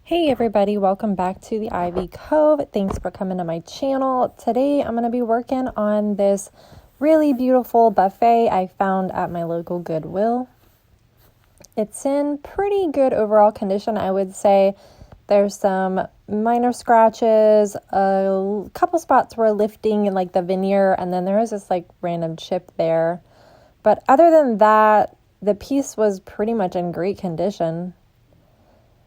Hey everybody, welcome back to the Ivy Cove. Thanks for coming to my channel. Today I'm going to be working on this really beautiful buffet I found at my local Goodwill. It's in pretty good overall condition, I would say. There's some minor scratches, a couple spots were lifting in like the veneer, and then there was this like random chip there. But other than that, the piece was pretty much in great condition.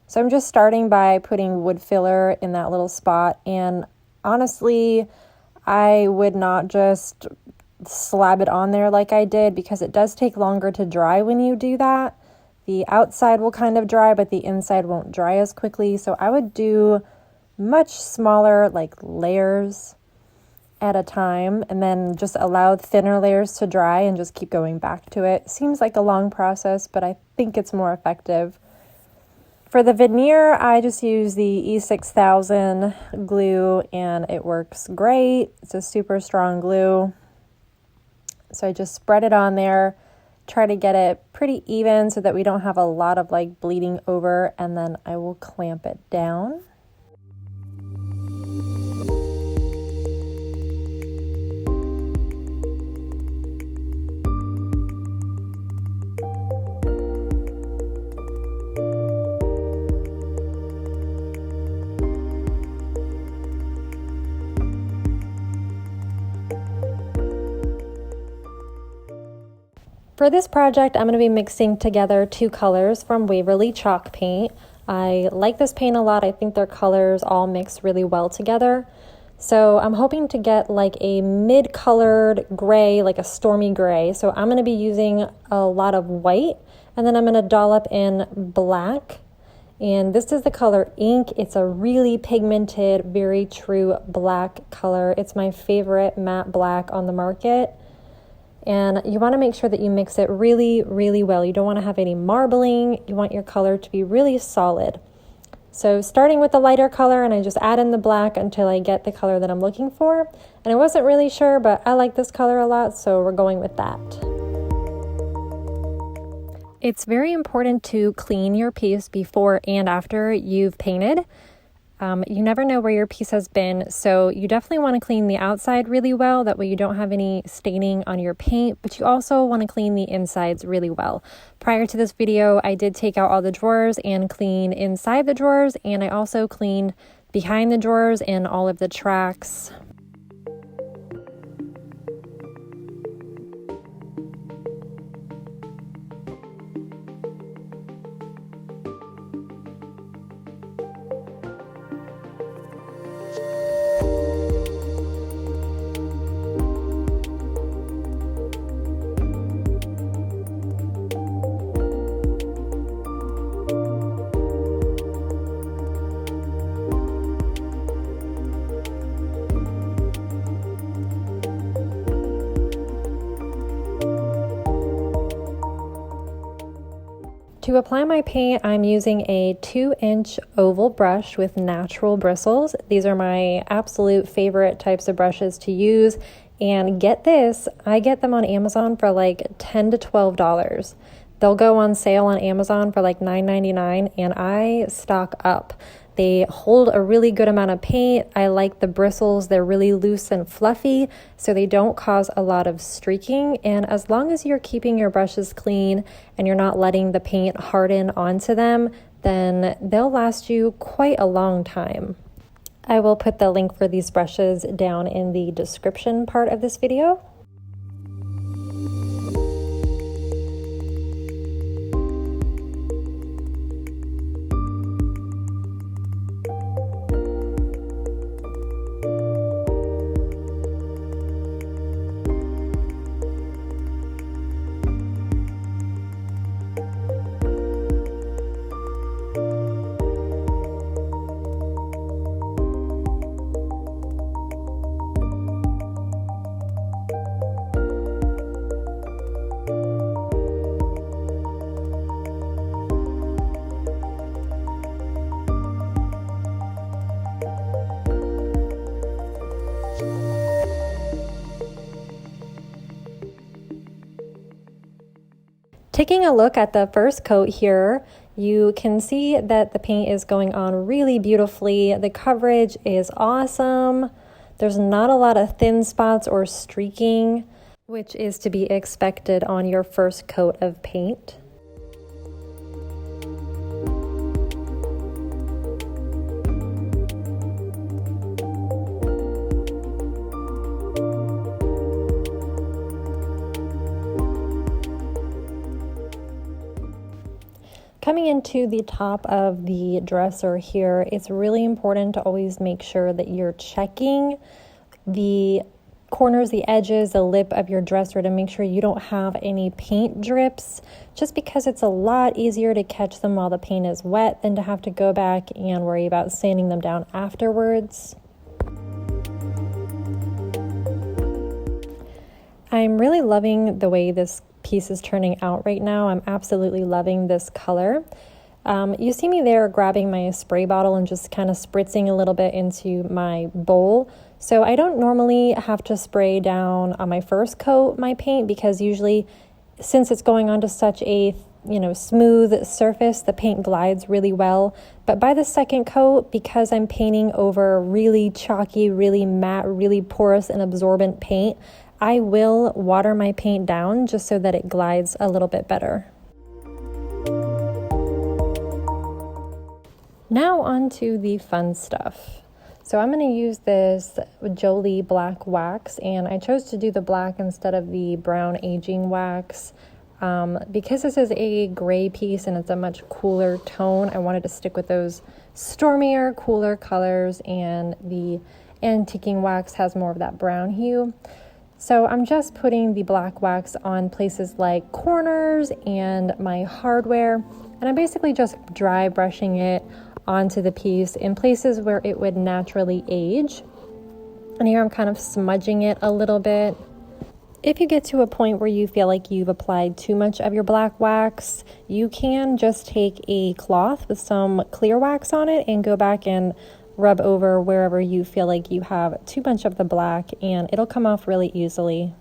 So I'm just starting by putting wood filler in that little spot, and honestly, I would not just slab it on there like I did because it does take longer to dry when you do that. The outside will kind of dry, but the inside won't dry as quickly, so I would do much smaller like layers at a time and then just allow thinner layers to dry and just keep going back to it. Seems like a long process, but I think it's more effective. For the veneer, I just use the E6000 glue and it works great. It's a super strong glue. So I just spread it on there, try to get it pretty even so that we don't have a lot of like bleeding over, and then I will clamp it down. For this project, I'm going to be mixing together two colors from Waverly chalk paint. I like this paint a lot. I think their colors all mix really well together. So I'm hoping to get like a mid-colored gray, like a stormy gray. So I'm going to be using a lot of white, and then I'm going to dollop in black. And this is the color Ink. It's a really pigmented, very true black color. It's my favorite matte black on the market. And you want to make sure that you mix it really, really well. You don't want to have any marbling. You want your color to be really solid. So starting with the lighter color, and I just add in the black until I get the color that I'm looking for. And I wasn't really sure, but I like this color a lot, so we're going with that. It's very important to clean your piece before and after you've painted. You never know where your piece has been, so you definitely want to clean the outside really well. That way you don't have any staining on your paint, but you also want to clean the insides really well. Prior to this video, I did take out all the drawers and clean inside the drawers, and I also cleaned behind the drawers and all of the tracks. To apply my paint, I'm using a 2-inch oval brush with natural bristles. These are my absolute favorite types of brushes to use. And get this, I get them on Amazon for like $10 to $12. They'll go on sale on Amazon for like $9.99, and I stock up. They hold a really good amount of paint. I like the bristles. They're really loose and fluffy, so they don't cause a lot of streaking. And as long as you're keeping your brushes clean and you're not letting the paint harden onto them, then they'll last you quite a long time. I will put the link for these brushes down in the description part of this video. Taking a look at the first coat here, You can see that the paint is going on really beautifully. The coverage is awesome. There's not a lot of thin spots or streaking, which is to be expected on your first coat of paint. Coming into the top of the dresser here, it's really important to always make sure that you're checking the corners, the edges, the lip of your dresser to make sure you don't have any paint drips, just because it's a lot easier to catch them while the paint is wet than to have to go back and worry about sanding them down afterwards. I'm really loving the way this piece is turning out right now. I'm absolutely loving this color. You see me there grabbing my spray bottle and just kind of spritzing a little bit into my bowl. So I don't normally have to spray down on my first coat my paint, because usually, since it's going onto such a smooth surface, the paint glides really well. But by the second coat, because I'm painting over really chalky, really matte, really porous and absorbent paint, I will water my paint down just so that it glides a little bit better. Now on to the fun stuff. So I'm going to use this Jolie black wax, and I chose to do the black instead of the brown aging wax. Because this is a gray piece and it's a much cooler tone, I wanted to stick with those stormier, cooler colors, and the antiquing wax has more of that brown hue. So I'm just putting the black wax on places like corners and my hardware, and I'm basically just dry brushing it onto the piece in places where it would naturally age. And here I'm kind of smudging it a little bit. If you get to a point where you feel like you've applied too much of your black wax, you can just take a cloth with some clear wax on it and go back and rub over wherever you feel like you have too much of the black, and it'll come off really easily.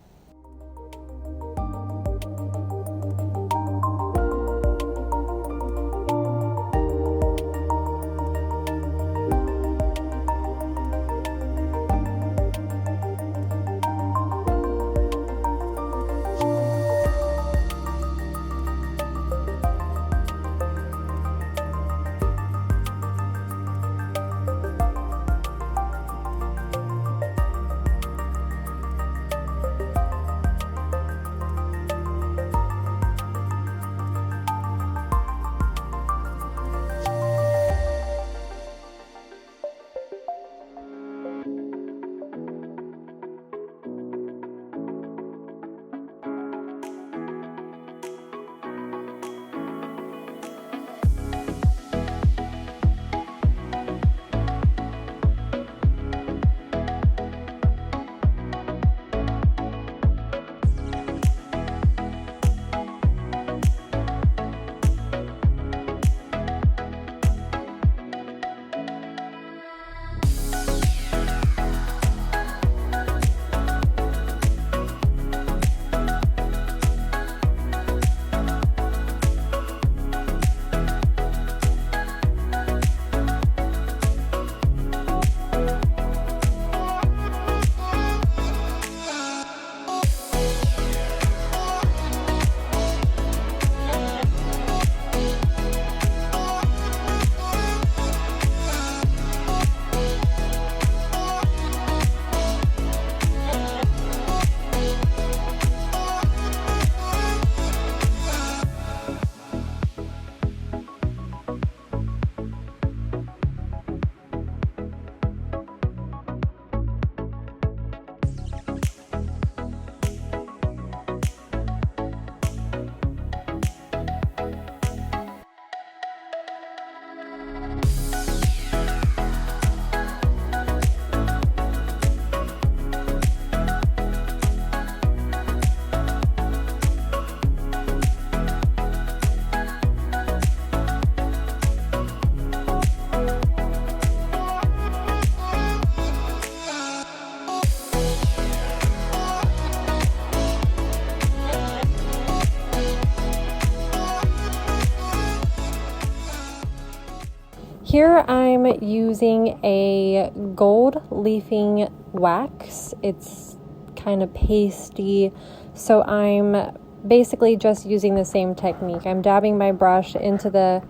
here I'm using a gold leafing wax. It's kind of pasty, so I'm basically just using the same technique. I'm dabbing my brush into the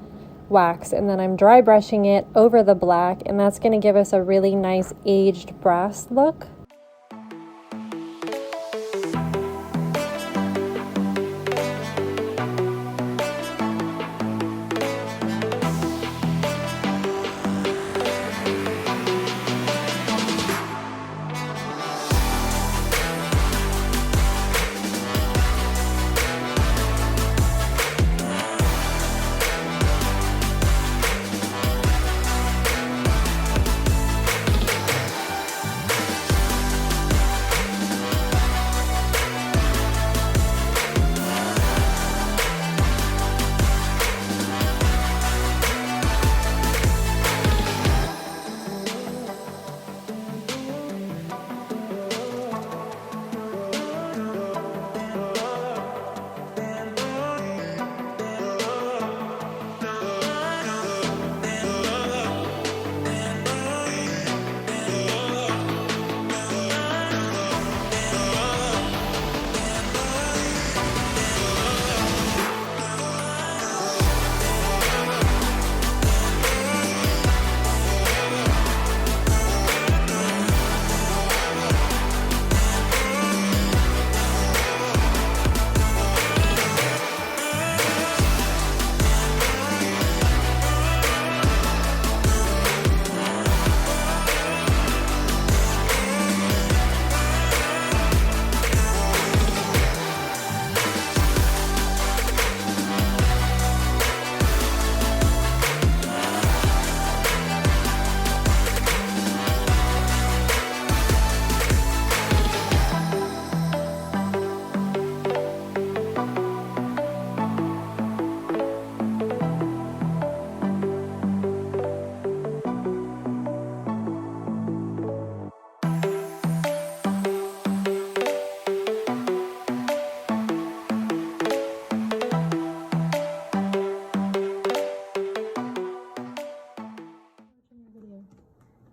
wax and then I'm dry brushing it over the black, and that's going to give us a really nice aged brass look.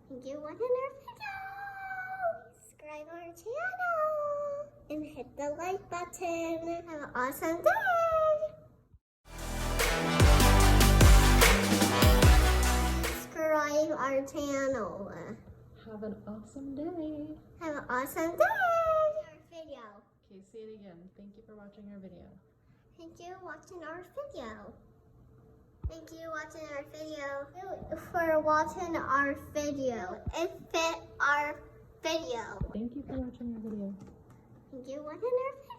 Thank you for watching our video. Subscribe our channel and hit the like button. Have an awesome day. Subscribe our channel. Have an awesome day. Have an awesome day. Our video. Okay, say it again. Thank you for watching our video. Thank you for watching our video. Thank you for watching our video. For watching our video. It fit our video. Thank you for watching our video. Thank you for watching our video.